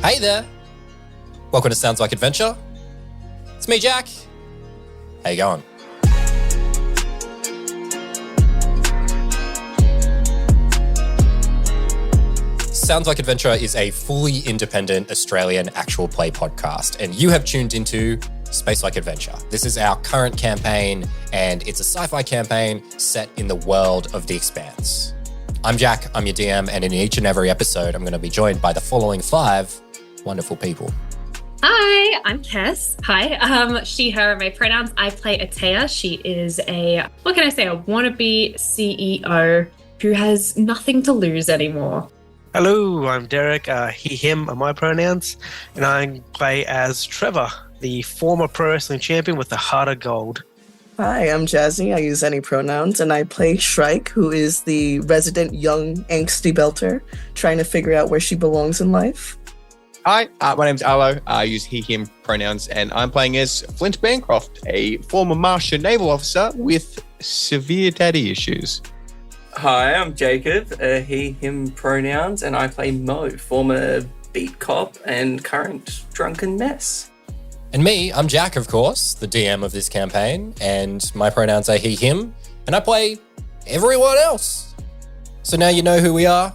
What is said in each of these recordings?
Hey there. Welcome to Sounds Like Adventure. It's me, Jack. How you going? Sounds Like Adventure is a fully independent Australian actual play podcast, and you have tuned into Space Like Adventure. This is our current campaign, and it's a sci-fi campaign set in the world of The Expanse. I'm Jack, I'm your DM, and in each and every episode, I'm going to be joined by the following 5 wonderful people. Hi, I'm Tess. Hi, she, her, my pronouns. I play Atea. She is a wannabe CEO who has nothing to lose anymore. Hello, I'm Derek. He, him are my pronouns, and I play as Trevor, the former pro wrestling champion with the heart of gold. Hi, I'm Jazzy. I use any pronouns, and I play Shrike, who is the resident young angsty belter trying to figure out where she belongs in life. Hi, my name's Arlo. I use he, him pronouns, and I'm playing as Flint Bancroft, a former Martian naval officer with severe daddy issues. Hi, I'm Jacob, he, him pronouns, and I play Mo, former beat cop and current drunken mess. And me, I'm Jack, of course, the DM of this campaign, and my pronouns are he, him, and I play everyone else. So now you know who we are.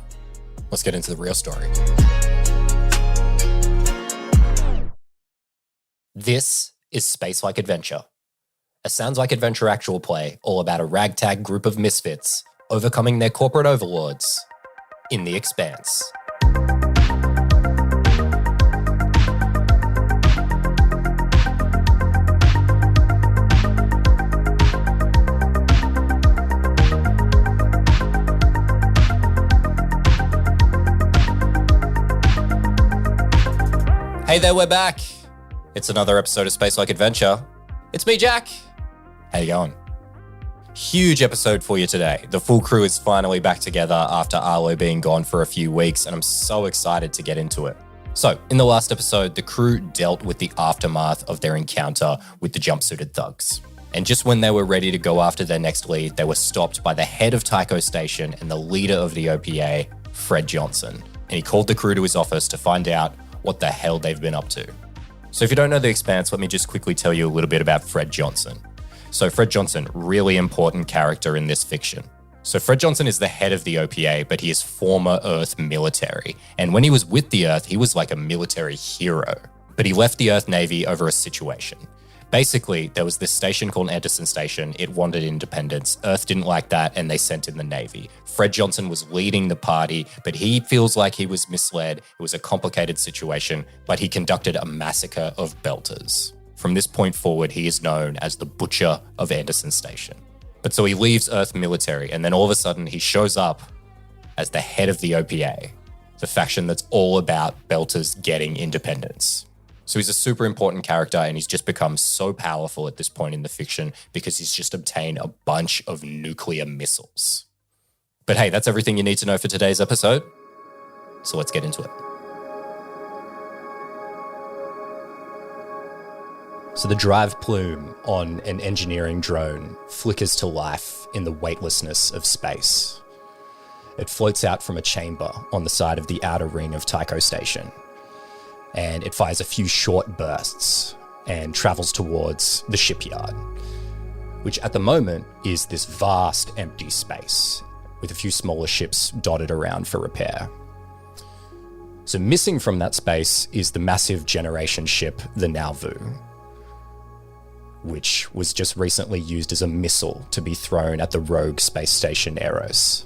Let's get into the real story. This is Space Like Adventure, a Sounds Like Adventure actual play all about a ragtag group of misfits overcoming their corporate overlords in The Expanse. Hey there, we're back. It's another episode of Space Like Adventure. It's me, Jack. How you going? Huge episode for you today. The full crew is finally back together after Arlo being gone for a few weeks, and I'm so excited to get into it. So, in the last episode, the crew dealt with the aftermath of their encounter with the jumpsuited thugs. And just when they were ready to go after their next lead, they were stopped by the head of Tycho Station and the leader of the OPA, Fred Johnson. And he called the crew to his office to find out what the hell they've been up to. So if you don't know The Expanse, let me just quickly tell you a little bit about Fred Johnson. So Fred Johnson, really important character in this fiction. So Fred Johnson is the head of the OPA, but he is former Earth military. And when he was with the Earth, he was like a military hero. But he left the Earth Navy over a situation. Basically, there was this station called Anderson Station. It wanted independence. Earth didn't like that, and they sent in the Navy. Fred Johnson was leading the party, but he feels like he was misled. It was a complicated situation, but he conducted a massacre of Belters. From this point forward, he is known as the Butcher of Anderson Station. But so he leaves Earth military, and then all of a sudden he shows up as the head of the OPA, the faction that's all about Belters getting independence. So he's a super important character, and he's just become so powerful at this point in the fiction because he's just obtained a bunch of nuclear missiles. But hey, that's everything you need to know for today's episode. So let's get into it. So the drive plume on an engineering drone flickers to life in the weightlessness of space. It floats out from a chamber on the side of the outer ring of Tycho Station, and it fires a few short bursts and travels towards the shipyard, which at the moment is this vast empty space with a few smaller ships dotted around for repair. So missing from that space is the massive generation ship, the Nauvoo, which was just recently used as a missile to be thrown at the rogue space station Eros.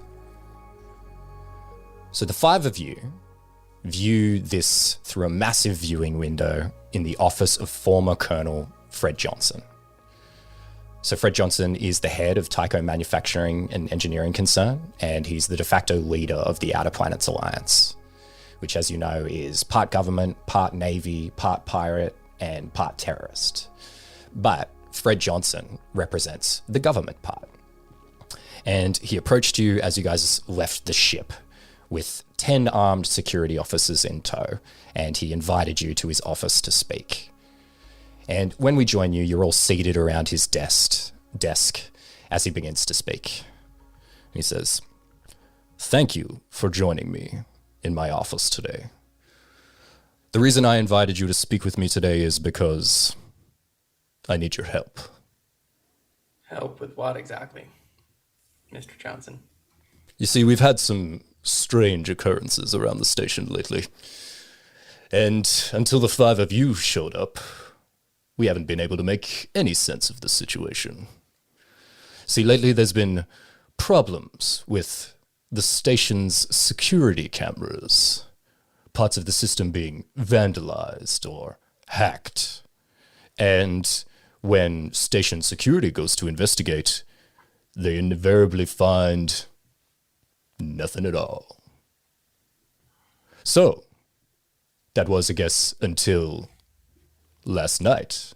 So the 5 of you view this through a massive viewing window in the office of former Colonel Fred Johnson. So Fred Johnson is the head of Tycho Manufacturing and Engineering Concern, and he's the de facto leader of the Outer Planets Alliance, which, as you know, is part government, part Navy, part pirate, and part terrorist. But Fred Johnson represents the government part. And he approached you as you guys left the ship with 10 armed security officers in tow, and he invited you to his office to speak. And when we join you, you're all seated around his desk as he begins to speak. He says, "Thank you for joining me in my office today. The reason I invited you to speak with me today is because I need your help. Help with what exactly, Mr. Johnson? You see, we've had some strange occurrences around the station lately. And until the 5 of you showed up, we haven't been able to make any sense of the situation. See, lately there's been problems with the station's security cameras. Parts of the system being vandalized or hacked. And when station security goes to investigate, they invariably find nothing at all. So, that was, I guess, until last night.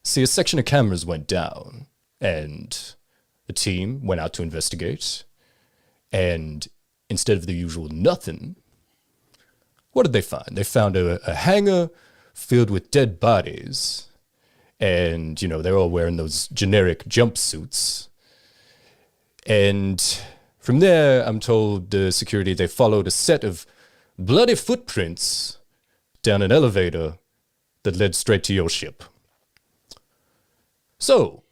See, a section of cameras went down, and the team went out to investigate, and instead of the usual nothing, what did they find? They found a hangar filled with dead bodies, and, they're all wearing those generic jumpsuits. And from there, I'm told the security, they followed a set of bloody footprints down an elevator that led straight to your ship. So,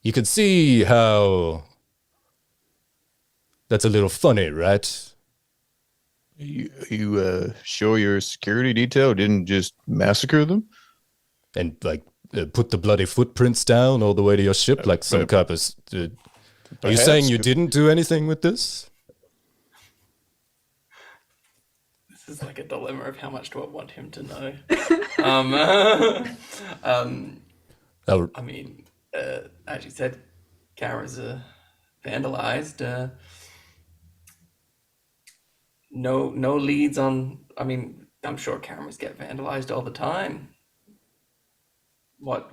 you can see how that's a little funny, right? You sure your security detail didn't just massacre them? And, put the bloody footprints down all the way to your ship like some kind of... Are you saying you didn't do anything with this? This is like a dilemma of how much do I want him to know. I mean, as you said, cameras are vandalized. No leads on. I mean, I'm sure cameras get vandalized all the time. What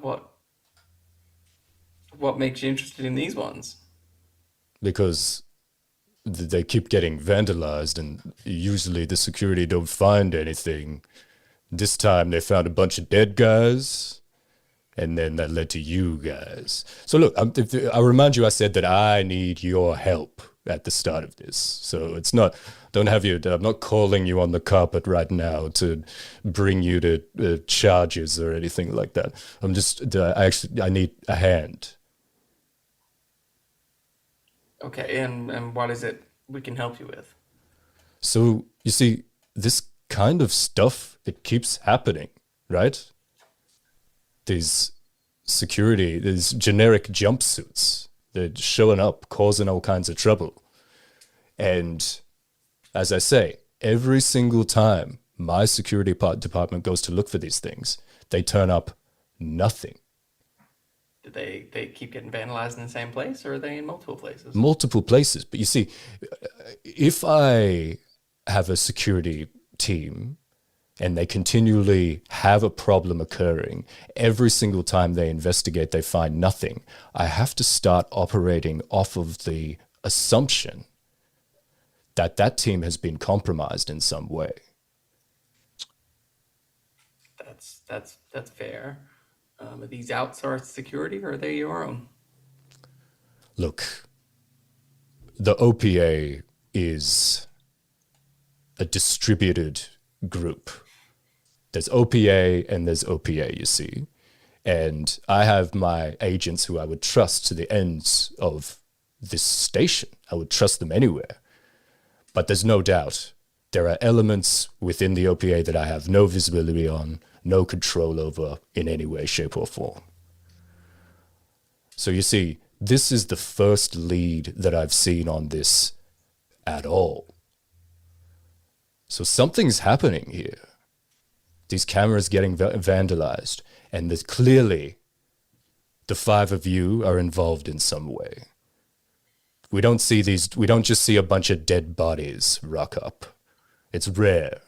makes you interested in these ones? Because they keep getting vandalized, and usually the security don't find anything. This time they found a bunch of dead guys, and then that led to you guys. So look, I remind you, I said that I need your help at the start of this. So it's not, I'm not calling you on the carpet right now to bring you to charges or anything like that. I need a hand. Okay, and what is it we can help you with? So, you see, this kind of stuff, it keeps happening, right? These generic jumpsuits, they're showing up, causing all kinds of trouble. And as I say, every single time my security department goes to look for these things, they turn up nothing. Do they keep getting vandalized in the same place, or are they in multiple places? Multiple places. But you see, if I have a security team and they continually have a problem occurring, every single time they investigate, they find nothing, I have to start operating off of the assumption that that team has been compromised in some way. That's fair. Are these outsourced security, or are they your own? Look, the OPA is a distributed group. There's OPA and there's OPA, you see. And I have my agents who I would trust to the ends of this station. I would trust them anywhere. But there's no doubt there are elements within the OPA that I have no visibility on, no control over in any way, shape, or form. So you see, this is the first lead that I've seen on this at all. So something's happening here. These cameras getting vandalized, and there's clearly the 5 of you are involved in some way. We don't just see a bunch of dead bodies rock up. It's rare.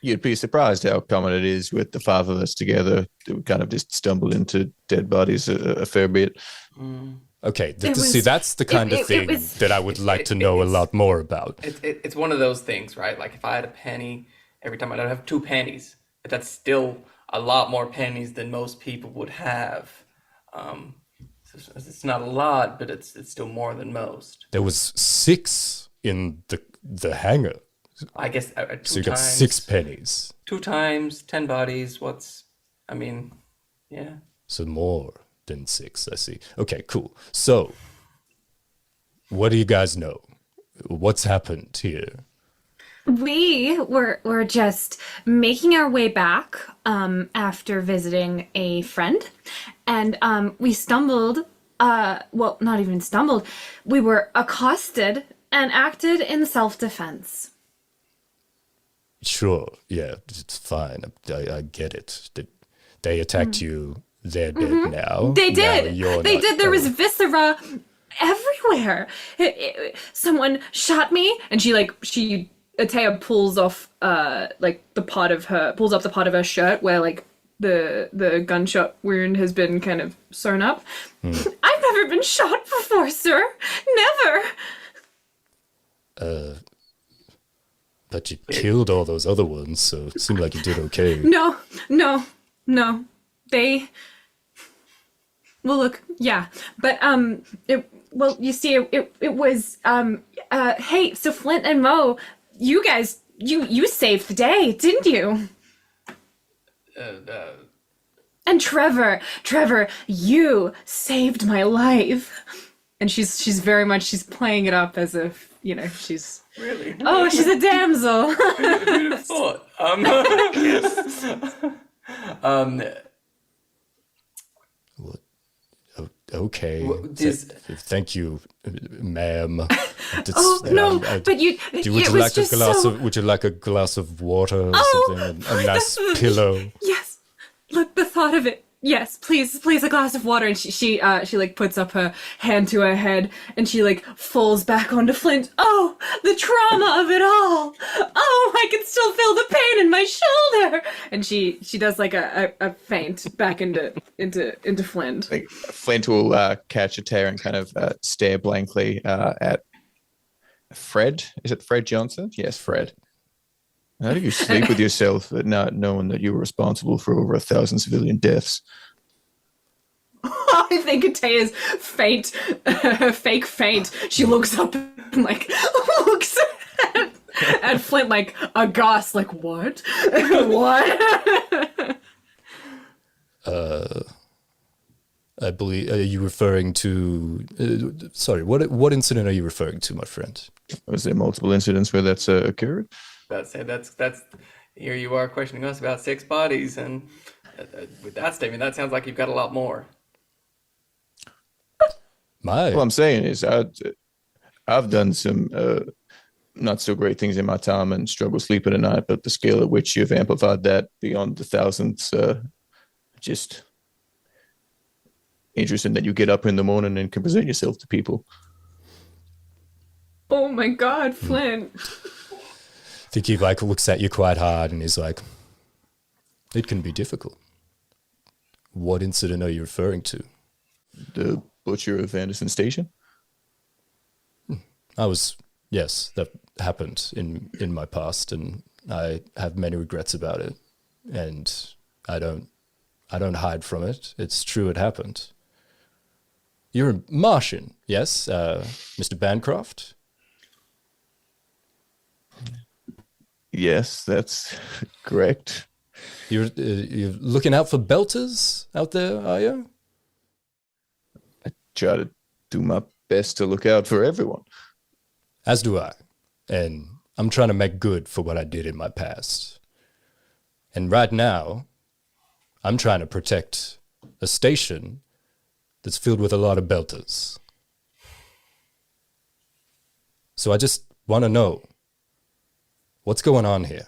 You'd be surprised how common it is with the 5 of us together to kind of just stumble into dead bodies a fair bit. Okay, that's the kind of thing that I would like to know a lot more about. It's one of those things, right? Like if I had a penny, every time I'd have 2 pennies, but that's still a lot more pennies than most people would have. It's not a lot, but it's still more than most. There was 6 in the hangar. I guess two So you got times, 6 pennies. 2 times 10 bodies. Yeah. So more than 6, I see. Okay, cool. So, what do you guys know? What's happened here? We were just making our way back after visiting a friend, and we stumbled. Well, not even stumbled. We were accosted and acted in self-defense. Sure, yeah, it's fine. I get it. They attacked you. They're dead now. They Now did. you're They not- did. There oh. was viscera everywhere. Someone shot me, and Atea pulls off the part of her shirt where like the gunshot wound has been kind of sewn up. I've never been shot before, sir. Never. But you killed all those other ones, so it seemed like you did okay. No. Well, look, yeah, but you see, it was hey, so Flint and Mo, you guys, you saved the day, didn't you? And Trevor, you saved my life. And she's very much, she's playing it up as if, she's Really? oh, she's a damsel. Who'd have thought? What? Okay. This- Thank you, ma'am. Oh no, but you. Would it you was like a just glass so... of? Would you like a glass of water or Oh, something? A nice pillow. Yes. Look, the thought of it. Yes, please, a glass of water. And she like puts up her hand to her head and she like falls back onto Flint. Oh, the trauma of it all. Oh, I can still feel the pain in my shoulder. And she does like a feint back into Flint. Like, Flint will catch a tear and kind of stare blankly at Fred. Is it Fred Johnson? Yes, Fred. How do you sleep with yourself at not knowing that you were responsible for over 1,000 civilian deaths? I think Atea's faint, fake faint. She looks up and like looks at Flint like aghast, like what? What? I believe. Are you referring to? Sorry, what incident are you referring to, my friend? Was there multiple incidents where that's occurred? That's here you are questioning us about 6 bodies, and with that statement, that sounds like you've got a lot more. What I'm saying is I've done some not so great things in my time and struggle sleeping at night, but the scale at which you've amplified that beyond the thousands, just interesting that you get up in the morning and can present yourself to people. Oh my God, Flint. I think he like looks at you quite hard and is like, "It can be difficult." What incident are you referring to? The butcher of Anderson Station? Yes, that happened in my past, and I have many regrets about it, and I don't hide from it. It's true, it happened. You're a Martian, yes, Mr. Bancroft? Yes, that's correct. You're looking out for belters out there, are you? I try to do my best to look out for everyone. As do I. And I'm trying to make good for what I did in my past. And right now, I'm trying to protect a station that's filled with a lot of belters. So I just want to know, what's going on here?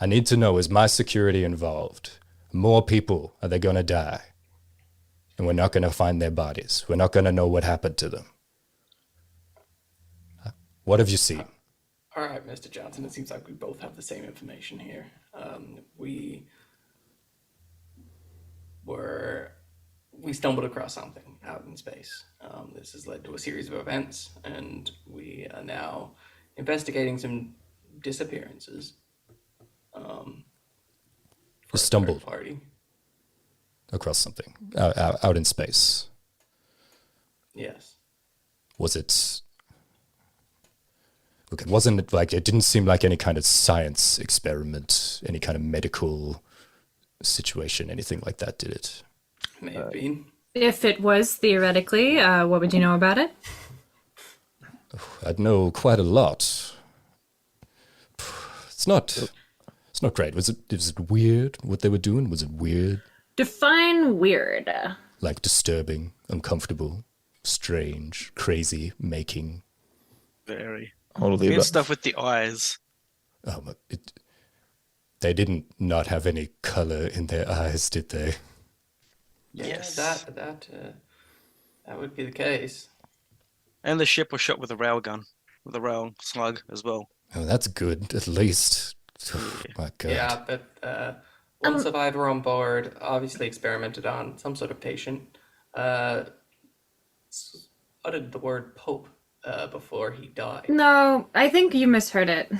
I need to know, is my security involved? More people, are they going to die? And we're not going to find their bodies. We're not going to know what happened to them. What have you seen? All right, Mr. Johnson, it seems like we both have the same information here. We stumbled across something out in space. This has led to a series of events, and we are now investigating some disappearances. You stumbled Party. across something out in space. Yes. Was Look, it didn't seem like any kind of science experiment, any kind of medical situation, anything like that, did it? May have been. If it was theoretically, what would you know about it? I'd know quite a lot. It's not great. Was it weird what they were doing? Was it weird? Define weird. Like disturbing, uncomfortable, strange, crazy, making. Very. All of the Weird above. stuff with the eyes. Oh, but they didn't not have any color in their eyes, did they? Yes. That would be the case. And the ship was shot with a railgun, with a rail slug as well. Oh, that's good, at least. Oh, my God. Yeah, but one survivor on board, obviously experimented on some sort of patient, uttered the word Pope before he died. No, I think you misheard it.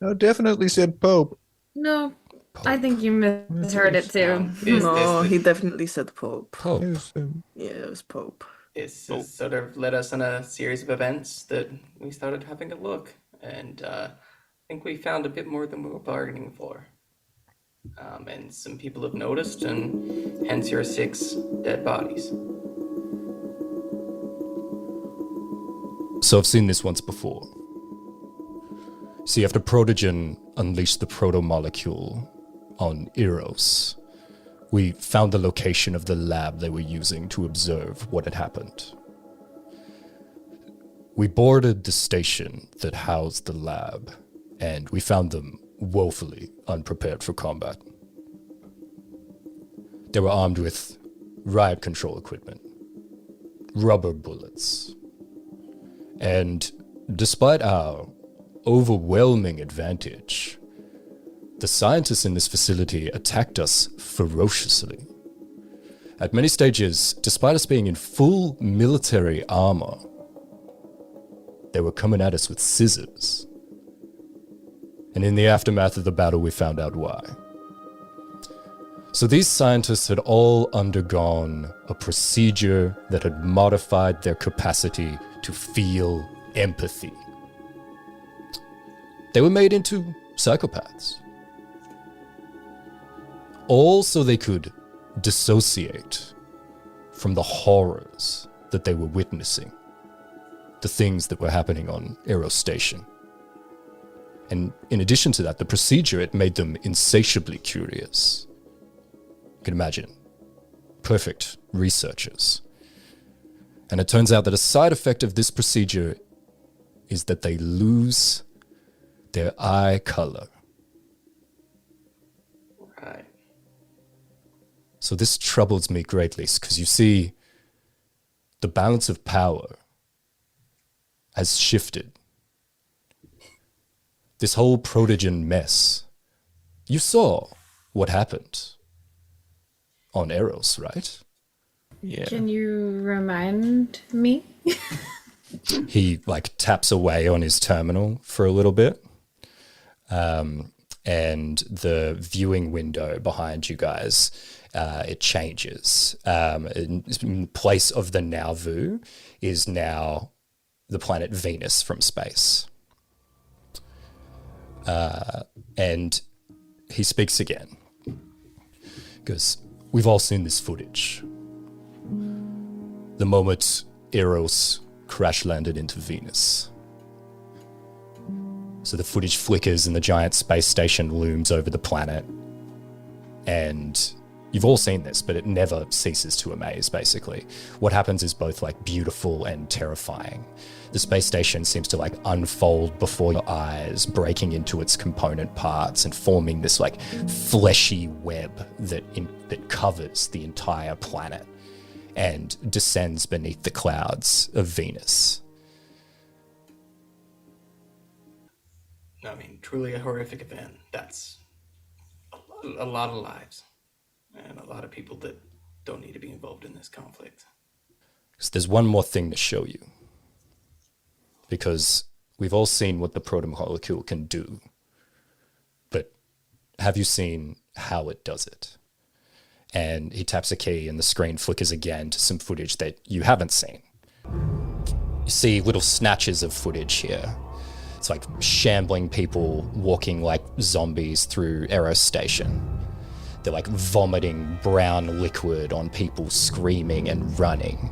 I definitely said Pope. No, I think you misheard it too. No, he definitely said Pope. Pope. Yes, Yeah, it was Pope. This has sort of led us on a series of events that we started having a look, and I think we found a bit more than we were bargaining for. And some people have noticed, and hence your 6 dead bodies. So I've seen this once before. See, after Protogen unleashed the proto-molecule on Eros, we found the location of the lab they were using to observe what had happened. We boarded the station that housed the lab, and we found them woefully unprepared for combat. They were armed with riot control equipment, rubber bullets, and despite our overwhelming advantage, the scientists in this facility attacked us ferociously. At many stages, despite us being in full military armor, they were coming at us with scissors. And in the aftermath of the battle, we found out why. So these scientists had all undergone a procedure that had modified their capacity to feel empathy. They were made into psychopaths. All so they could dissociate from the horrors that they were witnessing, the things that were happening on Eros Station. And in addition to that, the procedure, it made them insatiably curious. You can imagine. Perfect researchers. And it turns out that a side effect of this procedure is that they lose their eye color. Right. So this troubles me greatly, because you see, the balance of power has shifted. This whole Protogen mess, you saw what happened on Eros, right? Yeah. Can you remind me? He taps away on his terminal for a little bit. And the viewing window behind you guys, it changes. In place of the Nauvoo is now the planet Venus from space. And he speaks again. Because we've all seen this footage. The moment Eros crash landed into Venus. So the footage flickers and the giant space station looms over the planet. And you've all seen this, but it never ceases to amaze, basically. What happens is both beautiful and terrifying. The space station seems to unfold before your eyes, breaking into its component parts and forming this fleshy web that covers the entire planet and descends beneath the clouds of Venus. I mean, truly a horrific event. That's a lot of lives and a lot of people that don't need to be involved in this conflict. So there's one more thing to show you. Because we've all seen what the protomolecule can do. But have you seen how it does it? And he taps a key and the screen flickers again to some footage that you haven't seen. You see little snatches of footage here. It's like shambling people walking like zombies through Aero Station. They're like vomiting brown liquid on people screaming and running.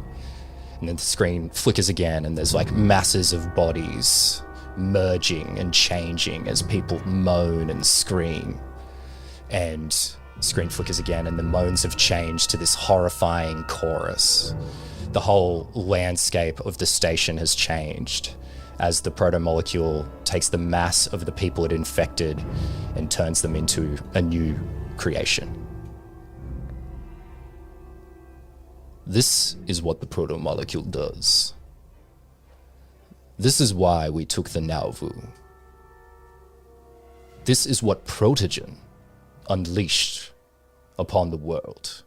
And then the screen flickers again and there's like masses of bodies merging and changing as people moan and scream. And the screen flickers again and the moans have changed to this horrifying chorus. The whole landscape of the station has changed as the protomolecule takes the mass of the people it infected and turns them into a new creation. This is what the protomolecule does. This is why we took the Nauvoo. This is what Protogen unleashed upon the world,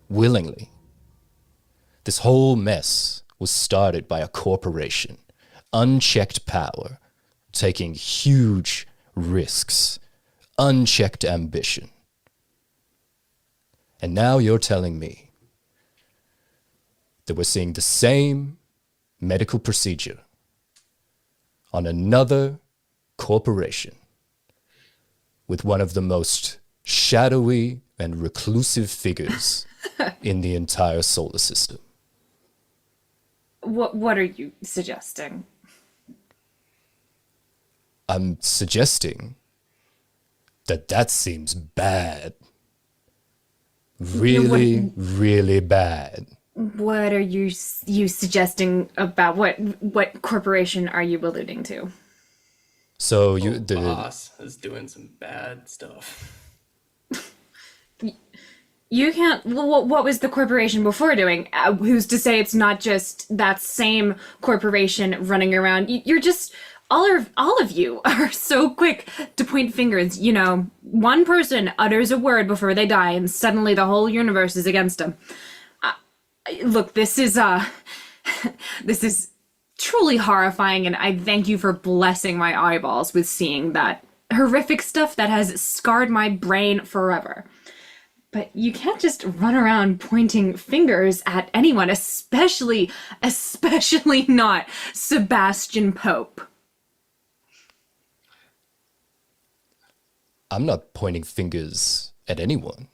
willingly. This whole mess was started by a corporation, unchecked power, taking huge risks, unchecked ambition. And now you're telling me that we're seeing the same medical procedure on another corporation with one of the most shadowy and reclusive figures in the entire solar system. What are you suggesting? I'm suggesting that seems bad. Really, really bad. What are you suggesting about what corporation are you alluding to? So The boss is doing some bad stuff. You can't. What was the corporation before doing? Who's to say it's not just that same corporation running around? You're just all of you are so quick to point fingers. You know, one person utters a word before they die, and suddenly the whole universe is against them. Look, this is truly horrifying, and I thank you for blessing my eyeballs with seeing that horrific stuff that has scarred my brain forever. But you can't just run around pointing fingers at anyone, especially not Sebastian Pope. I'm not pointing fingers at anyone.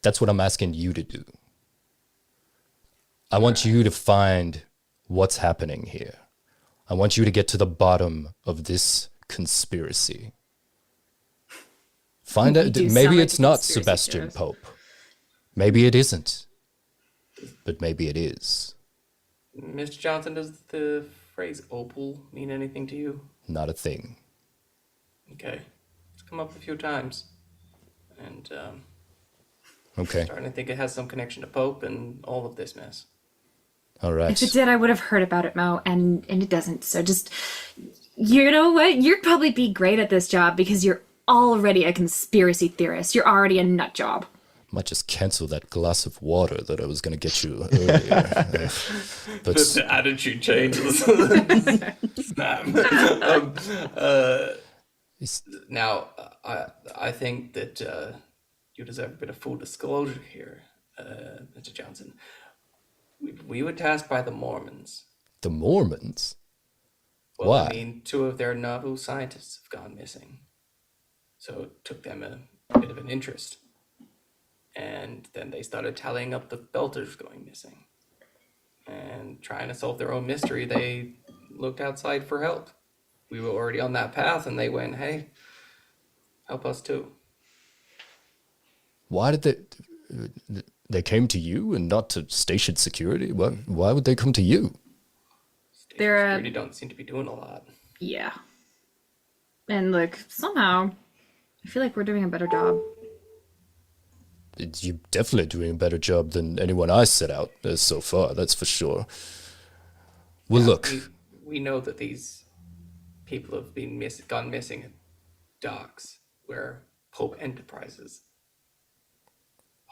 That's what I'm asking you to do. I want you to find what's happening here. I want you to get to the bottom of this conspiracy. Find out. Maybe it's not Sebastian Pope. Maybe it isn't. But maybe it is. Mr. Johnson, does the phrase opal mean anything to you? Not a thing. Okay. It's come up a few times. And, Okay. starting to think it has some connection to Pope and all of this mess. All right. If it did, I would have heard about it, Mo, and it doesn't. So just, you know what? You'd probably be great at this job because you're already a conspiracy theorist. You're already a nut job. Might just cancel that glass of water that I was going to get you earlier. But The attitude changes. Snap. Now, I think that you deserve a bit of full disclosure here, Mr. Johnson. We were tasked by the Mormons. the Mormons? Well, Why? I mean, 2 of their Nauvoo scientists have gone missing. So it took them a bit of an interest. And then they started tallying up the Belters going missing. And trying to solve their own mystery, they looked outside for help. We were already on that path, and they went, hey, help us too. Why did they came to you and not to station security? Why would they come to you? They're Security don't seem to be doing a lot. yeah. And look, somehow, I feel like we're doing a better job. You're definitely doing a better job than anyone I set out so far, that's for sure. Well, look. We know that these people have been gone missing at docks where Pope Enterprises.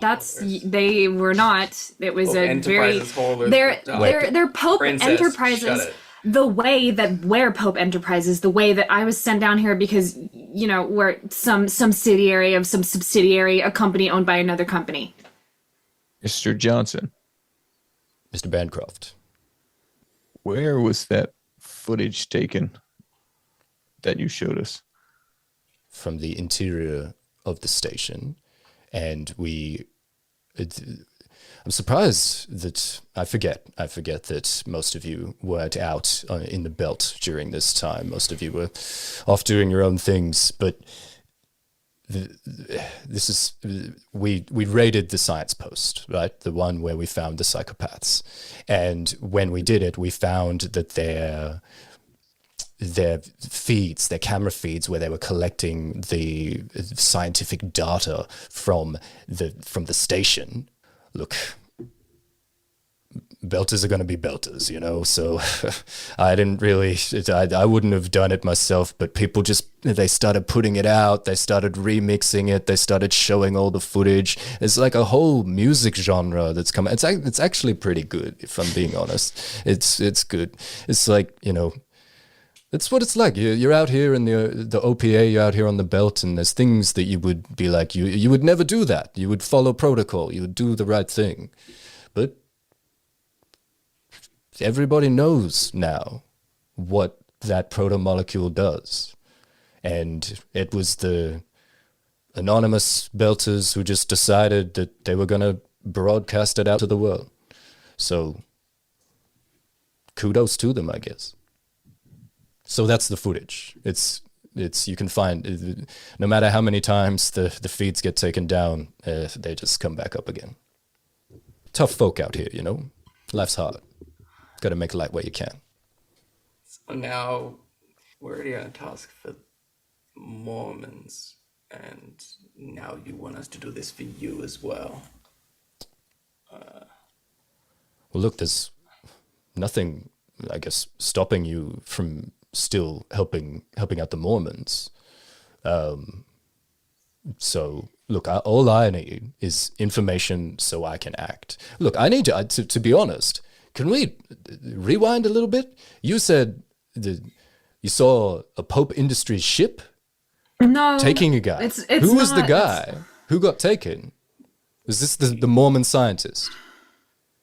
That's they were not. It was Pope a very Enterprises haulers they're were they're Pope Princess, Enterprises. shut it. The way that we're Pope Enterprises, the way that I was sent down here because you know we're some subsidiary of some subsidiary, a company owned by another company. Mr. Johnson. Mr. Bancroft, Where was that footage taken that you showed us? From the interior of the station, and I'm surprised that I forget that most of you weren't out in the belt during this time. Most of you were off doing your own things, but we raided the science post, right? The one where we found the psychopaths, and when we did it, we found that their feeds, their camera feeds, where they were collecting the scientific data from the station. Look, belters are going to be belters, you know, so I wouldn't have done it myself, but people they started putting it out, they started remixing it, they started showing all the footage. It's like a whole music genre that's come. It's actually pretty good, if I'm being honest. It's good. It's like, you know, it's what it's like. You're out here in the OPA, you're out here on the belt, and there's things that you would be like, you would never do that. You would follow protocol. You would do the right thing. But everybody knows now what that proto-molecule does. And it was the anonymous belters who just decided that they were going to broadcast it out to the world. So kudos to them, I guess. So that's the footage. It's you can find, no matter how many times the feeds get taken down, they just come back up again. Tough folk out here, you know. Life's hard. Got to make light where you can. So now we're already on a task for Mormons, and now you want us to do this for you as well. Well, look, there's nothing, I guess, stopping you from still helping out the Mormons. So, look, all I need is information so I can act. Look, I need to be honest. Can we rewind a little bit? You said you saw a Pope Industries ship taking a guy. Who was the guy who got taken? Was this the Mormon scientist?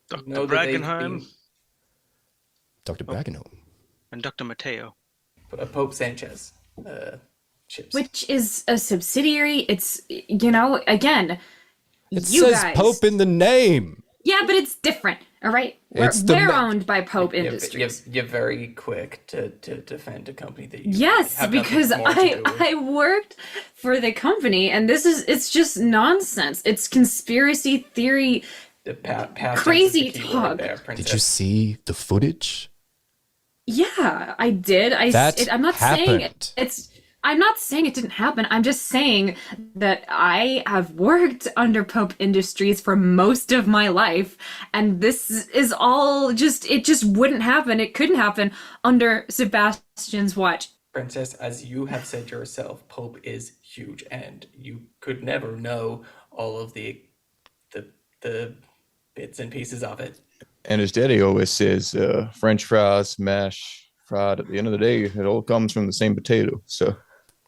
Dr. No, Brackenheim Dr. Brackenholm. and Dr. Mateo. Pope Sanchez ships. Which is a subsidiary. It's, you know, again, It you says guys. Pope in the name. Yeah, but it's different, all right? We're owned by Pope Industries. You're very quick to defend a company that you Yes, have nothing because more to do with. I worked for the company, and it's just nonsense. It's conspiracy theory. The past Crazy tense is the key talk. word there, Did princess. you see the footage? Yeah, I did. I'm not saying happened. I'm not saying it didn't happen. I'm just saying that I have worked under Pope Industries for most of my life, and this is all it just wouldn't happen. It couldn't happen under Sebastian's watch. Princess, as you have said yourself, Pope is huge, and you could never know all of the bits and pieces of it. And his daddy always says, French fries, mash, fried. At the end of the day, it all comes from the same potato. So,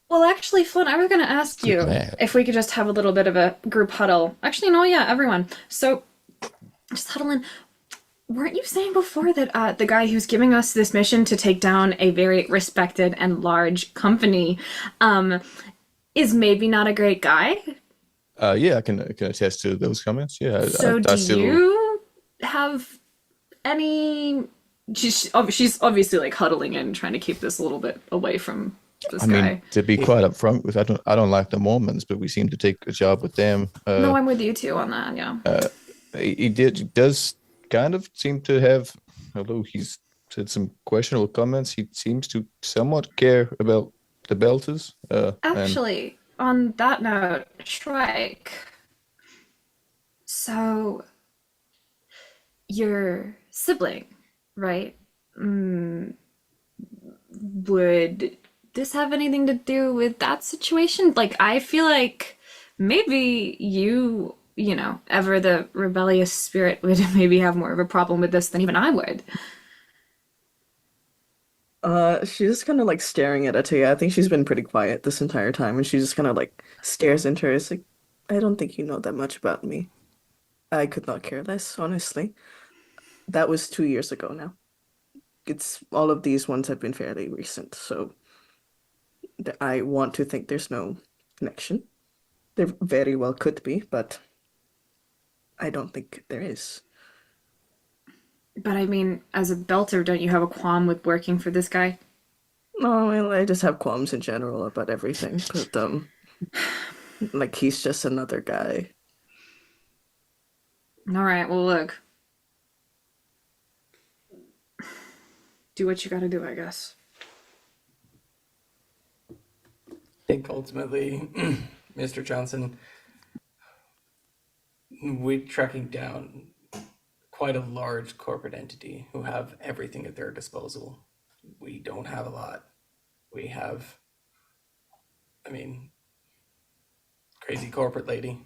Well, actually, Flynn, I was going to ask you man. if we could just have a little bit of a group huddle. Actually, no, yeah, everyone. So, just huddle in. Weren't you saying before that the guy who's giving us this mission to take down a very respected and large company is maybe not a great guy? yeah, I can attest to those comments. Yeah. So, do you have any... She's obviously like huddling in, trying to keep this a little bit away from this I guy. mean, to be quite upfront with, I don't like the Mormons, but we seem to take a job with them. No, I'm with you too on that, yeah. He does kind of seem to have, although he's said some questionable comments, he seems to somewhat care about the Belters. Actually, on that note, Shrike. So, your sibling, right? Would this have anything to do with that situation? Like, I feel like maybe you know, ever the rebellious spirit would maybe have more of a problem with this than even I would. She's just kind of like staring at Ataya. I think she's been pretty quiet this entire time, and she just kind of like stares into her. It's like, I don't think you know that much about me. I could not care less, honestly. That was 2 years ago now. it's all of these ones have been fairly recent, so I want to think there's no connection. There very well could be, but I don't think there is. But I mean, as a belter, don't you have a qualm with working for this guy? No, I just have qualms in general about everything. But like he's just another guy. All right, well, look. Do what you gotta do, I guess. I think ultimately, Mr. Johnson, we're tracking down quite a large corporate entity who have everything at their disposal. We don't have a lot. We have, crazy corporate lady,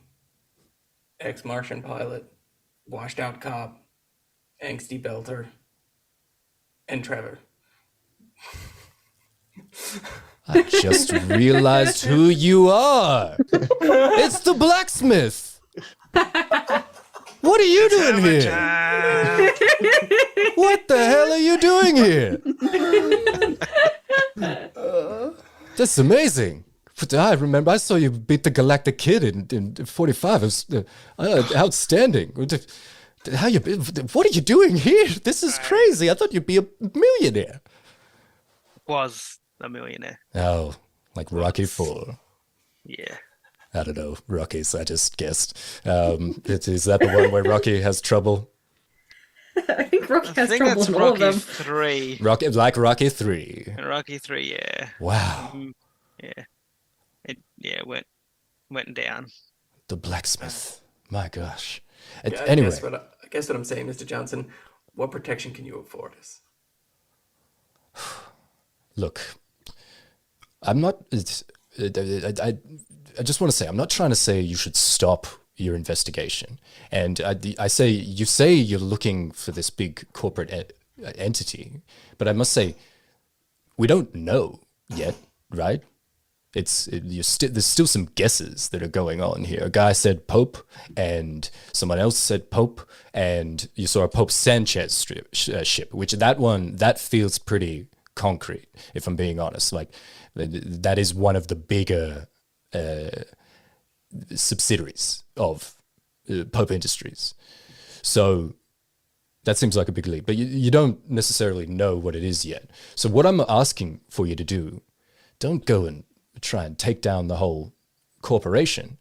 ex-Martian pilot, washed out cop, angsty belter, and Trevor. I just realized who you are. It's the blacksmith. What are you doing here? What the hell are you doing here? That's amazing. I remember I saw you beat the Galactic Kid in 45. It was outstanding. What are you doing here? This is crazy. I thought you'd be a millionaire. Was a millionaire. Oh, like Rocky IV. Yeah. I don't know, Rockies, I just guessed. Is that the one where Rocky has trouble? I think Rocky has I think trouble that's in all of Rocky them. 3. Like Rocky 3. And Rocky 3, yeah. Wow. Yeah. It went down. The blacksmith. My gosh. Yeah, Anyway. I guess what I'm saying, Mr. Johnson, what protection can you afford us? Look, I'm not... I just want to say, I'm not trying to say you should stop your investigation. And you say you're looking for this big corporate entity, but I must say, we don't know yet, right? There's still some guesses that are going on here. A guy said Pope, and someone else said Pope, and you saw a Pope Sanchez ship, which that feels pretty concrete, if I'm being honest. Like, that is one of the bigger subsidiaries of Pope Industries. So that seems like a big leap, but you don't necessarily know what it is yet. So what I'm asking for you to do, don't go and try and take down the whole corporation.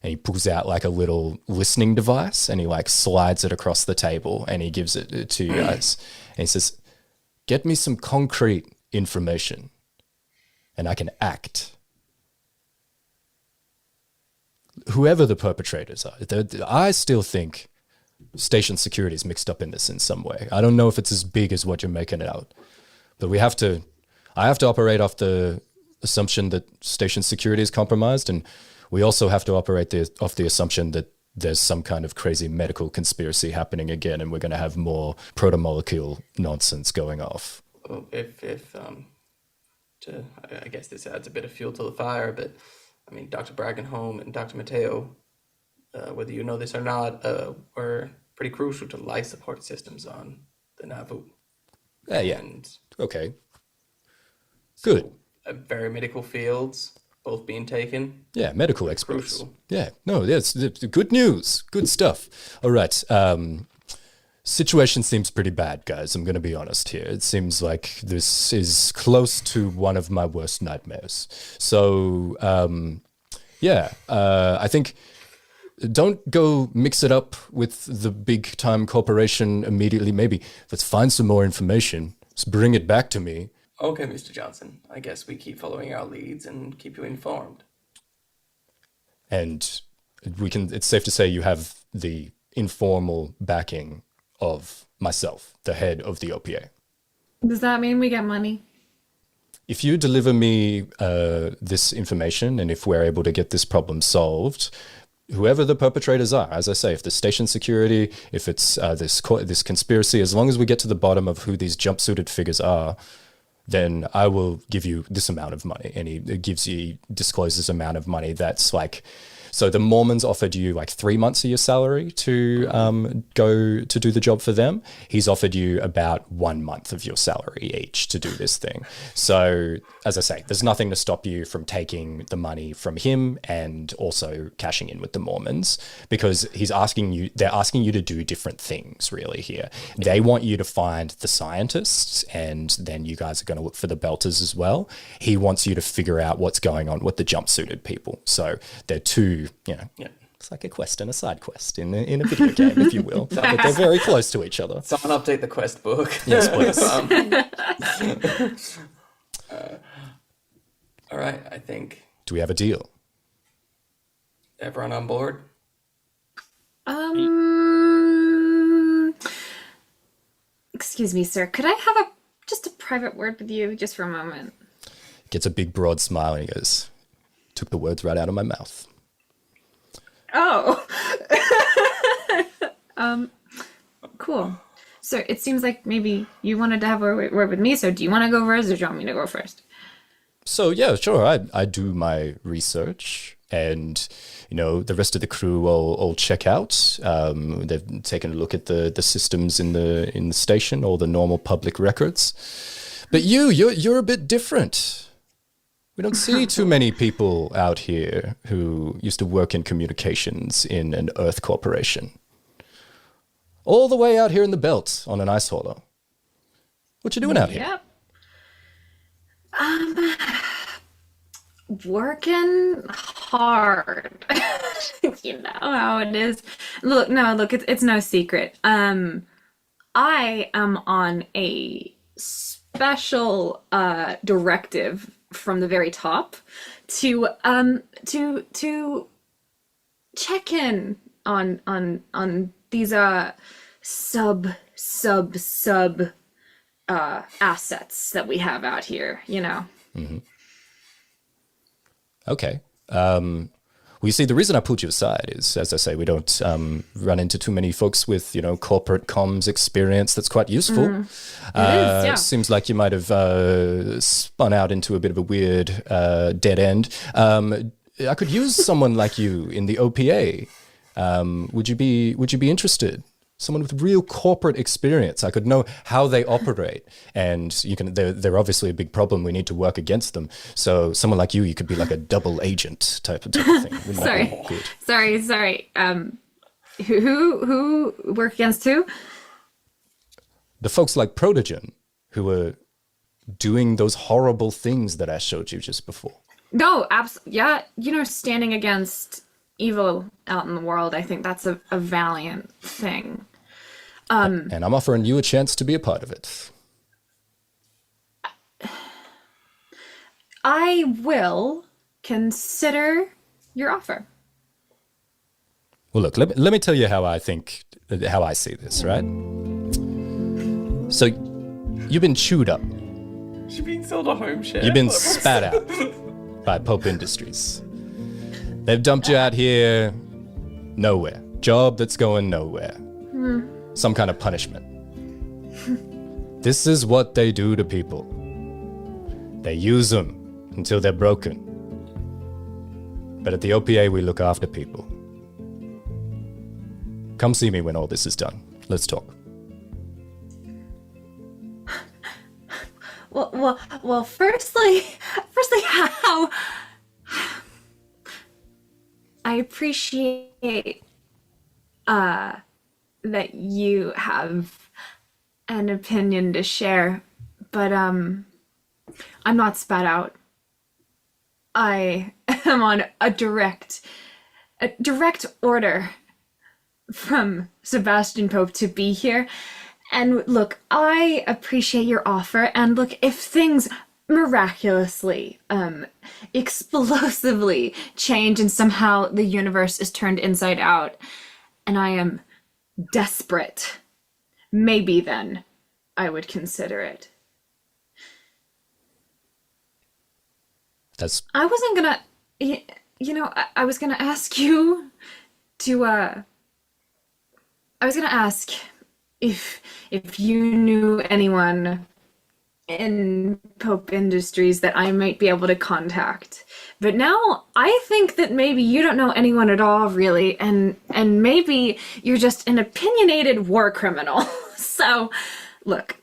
And he pulls out like a little listening device and he like slides it across the table and he gives it to you guys. And he says, get me some concrete information and I can act. Whoever the perpetrators are, I still think station security is mixed up in this in some way. I don't know if it's as big as what you're making it out, but I have to operate off the assumption that station security is compromised, and we also have to operate off the assumption that there's some kind of crazy medical conspiracy happening again, and we're going to have more proto-molecule nonsense going off. Well, I guess this adds a bit of fuel to the fire, but I mean, Dr. Braggenholm and Dr. Mateo, whether you know this or not, were pretty crucial to life support systems on the Nauvoo. Yeah. And Okay. Good. very medical fields, both being taken. Yeah, medical experts. Crucial. Yeah, no, it's good news. Good stuff. All right. Situation seems pretty bad, guys. I'm going to be honest here. It seems like this is close to one of my worst nightmares. So, I think don't go mix it up with the big time corporation immediately. Maybe let's find some more information. Let's bring it back to me. Okay, Mr. Johnson. I guess we keep following our leads and keep you informed. And it's safe to say you have the informal backing of myself, the head of the OPA. Does that mean we get money? If you deliver me this information and if we're able to get this problem solved, whoever the perpetrators are, as I say, if the station security, if it's this conspiracy, as long as we get to the bottom of who these jumpsuited figures are, then I will give you this amount of money. And he discloses amount of money that's like So the Mormons offered you like 3 months of your salary to go to do the job for them. He's offered you about 1 month of your salary each to do this thing. So as I say, there's nothing to stop you from taking the money from him and also cashing in with the Mormons, because they're asking you to do different things really here. They want you to find the scientists, and then you guys are going to look for the belters as well. He wants you to figure out what's going on with the jumpsuited people. So they're two, it's like a quest and a side quest in a video game, if you will. But they're very close to each other. Someone update the quest book. Yes, please. All right, I think. Do we have a deal? Everyone on board? Excuse me, sir. Could I have just a private word with you just for a moment? Gets a big broad smile and he goes, took the words right out of my mouth. Oh. Cool. So it seems like maybe you wanted to have a word with me. So do you want to go first, or do you want me to go first? So yeah, sure. I do my research, and the rest of the crew all check out. They've taken a look at the systems in the station, all the normal public records. But you're a bit different. We don't see too many people out here who used to work in communications in an Earth corporation. All the way out here in the belt on an ice hauler. What you doing out here? Working hard. You know how it is. Look, it's no secret. I am on a special directive from the very top to check in on these sub assets that we have out here, Mm-hmm. Okay. Well, you see, the reason I pulled you aside is, as I say, we don't run into too many folks with, corporate comms experience that's quite useful. It is, yeah. Seems like you might have spun out into a bit of a weird dead end. I could use someone like you in the OPA. Would you be interested? Someone with real corporate experience. I could know how they operate, and they're obviously a big problem. We need to work against them. So someone like you could be like a double agent type of thing. Sorry. Who work against who? The folks like Protogen, who were doing those horrible things that I showed you just before. No, absolutely. Yeah, standing against evil out in the world, I think that's a valiant thing. And I'm offering you a chance to be a part of it. I will consider your offer. Well, look, let me tell you how I see this, right? So, you've been chewed up. She's being sold a home share. You've been spat out by Pope Industries. They've dumped you out here, nowhere. Job that's going nowhere. Some kind of punishment. This is what they do to people. They use them until they're broken. But at the OPA, we look after people. Come see me when all this is done. Let's talk. Well, firstly, how I appreciate that you have an opinion to share, but I'm not spat out. I am on a direct order from Sebastian Pope to be here. And look, I appreciate your offer, and look, if things miraculously, explosively change and somehow the universe is turned inside out, and I am desperate, maybe then I would consider it. I wasn't gonna, I was gonna ask you to, I was gonna ask if you knew anyone in Pope Industries that I might be able to contact, But now I think that maybe you don't know anyone at all, really, and maybe you're just an opinionated war criminal. So, look,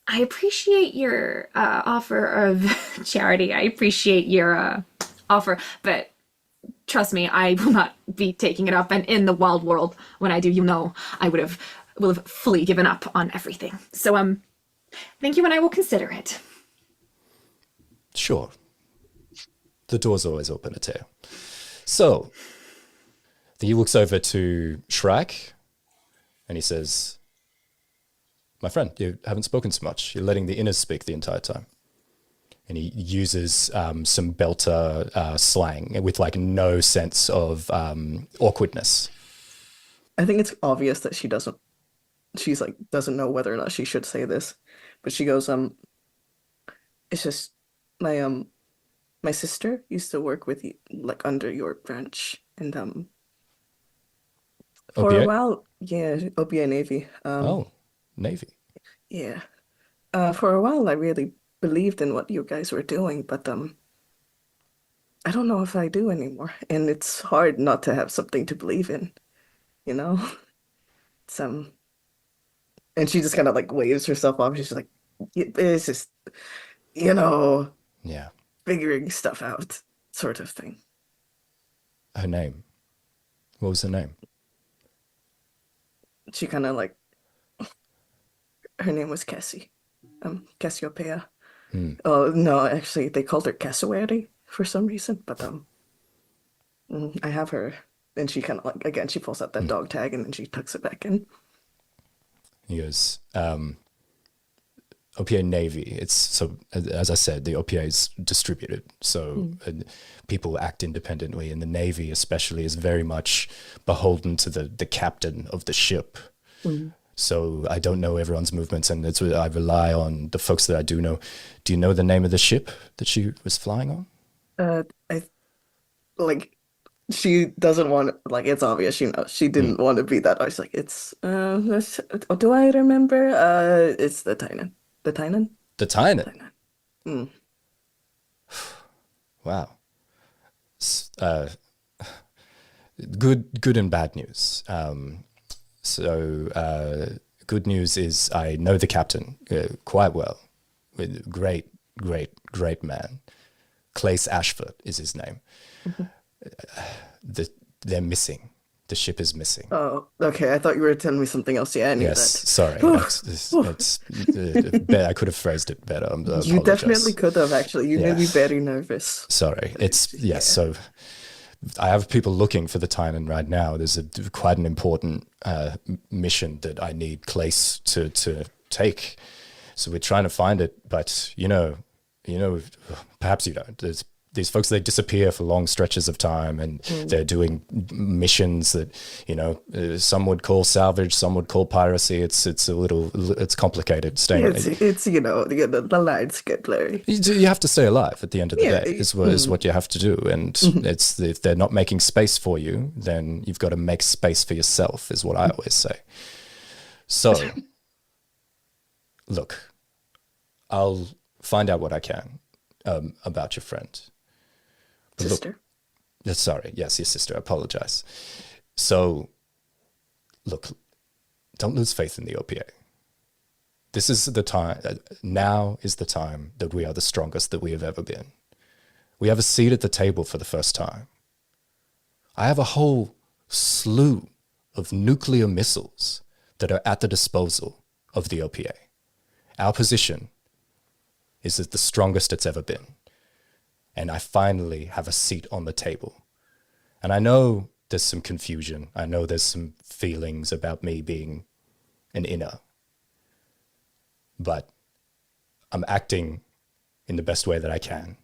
I appreciate your offer of charity. I appreciate your offer, but trust me, I will not be taking it up. And in the wild world, when I do, I will have fully given up on everything. So, thank you, and I will consider it. Sure. The door's always open, Ateo. So, he looks over to Shrike, and he says, my friend, you haven't spoken so much. You're letting the inners speak the entire time. And he uses some belter slang with like no sense of awkwardness. I think it's obvious that she's like, doesn't know whether or not she should say this. But she goes, it's just my sister used to work with you, like under your branch. And for OPA? a while, yeah, OPA Navy. Oh, Navy. Yeah. For a while, I really believed in what you guys were doing, but I don't know if I do anymore. And it's hard not to have something to believe in, you know? It's and she just kind of like waves herself off. She's like, it's just, Yeah. figuring stuff out, sort of thing. Her name. What was her name? She kind of like, her name was Cassie, Cassiopeia. Oh no, actually, they called her Cassowary for some reason. But I have her, and she kind of like again, she pulls out that dog tag and then she tucks it back in. He goes, OPA Navy. It's so, as I said, the OPA is distributed. So people act independently, and the Navy especially is very much beholden to the captain of the ship. So I don't know everyone's movements, and I rely on the folks that I do know. Do you know the name of the ship that she was flying on? I like she doesn't want like it's obvious she didn't want to be that. I was like, do I remember? It's the Tynan. The Tynan? The Tynan. Mm. Wow. Good and bad news. Good news is I know the captain quite well. Great man. Clace Ashford is his name. They're missing. The ship is missing. Oh, okay. I thought you were telling me something else. Yeah, I knew Yes, that. sorry. I could have phrased it better. You definitely could have, actually. You made me very nervous. Sorry. So I have people looking for the Tynan right now. There's quite an important mission that I need Clace to take. So we're trying to find it, but perhaps you don't. There's these folks, they disappear for long stretches of time, and they're doing missions that, some would call salvage, some would call piracy. It's complicated. The lines get blurry. You have to stay alive at the end of the day is what you have to do. And if they're not making space for you, then you've got to make space for yourself is what I always say. So look, I'll find out what I can about your friend. Sister? Sorry. Yes, your sister. I apologize. So, look, don't lose faith in the OPA. This is the time. Now is the time that we are the strongest that we have ever been. We have a seat at the table for the first time. I have a whole slew of nuclear missiles that are at the disposal of the OPA. Our position is the strongest it's ever been. And I finally have a seat on the table. And I know there's some confusion. I know there's some feelings about me being an inner. But I'm acting in the best way that I can.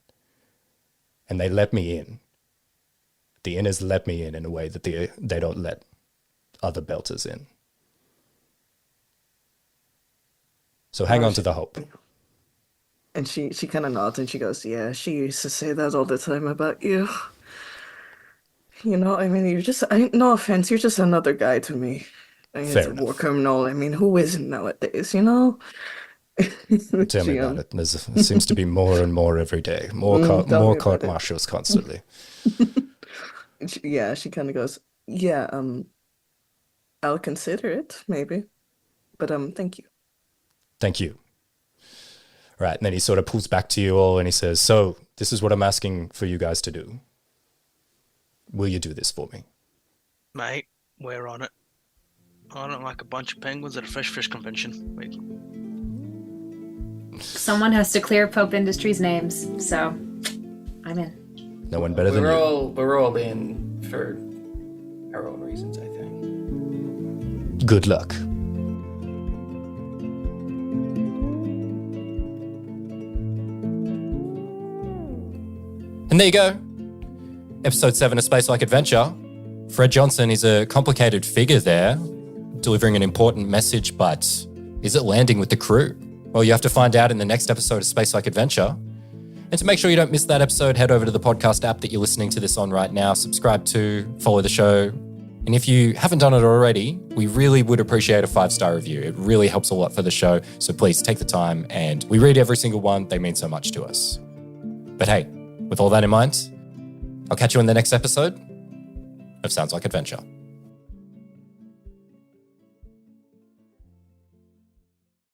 And they let me in. The inners let me in a way that they don't let other belters in. So hang on to the hope. And she kind of nods and she goes, yeah, she used to say that all the time about you. I mean, no offense, you're just another guy to me. I mean, it's a war criminal. I mean, who isn't nowadays, Tell me about it. There seems to be more and more every day. More court martials constantly. She kind of goes, yeah, I'll consider it, maybe. But thank you. Thank you. Right, and then he sort of pulls back to you all and he says, so this is what I'm asking for you guys to do. Will you do this for me? Mate, we're on it. I don't like a bunch of penguins at a fish convention. Someone has to clear Pope Industries' names, so I'm in. No one better than you. We're all in for our own reasons, I think. Good luck. And there you go. Episode 7 of Space Like Adventure. Fred Johnson is a complicated figure there, delivering an important message, but is it landing with the crew? Well, you have to find out in the next episode of Space Like Adventure. And to make sure you don't miss that episode, head over to the podcast app that you're listening to this on right now, subscribe to, follow the show. And if you haven't done it already, we really would appreciate a 5-star review. It really helps a lot for the show. So please take the time, and we read every single one. They mean so much to us. But hey, with all that in mind, I'll catch you in the next episode of Sounds Like Adventure.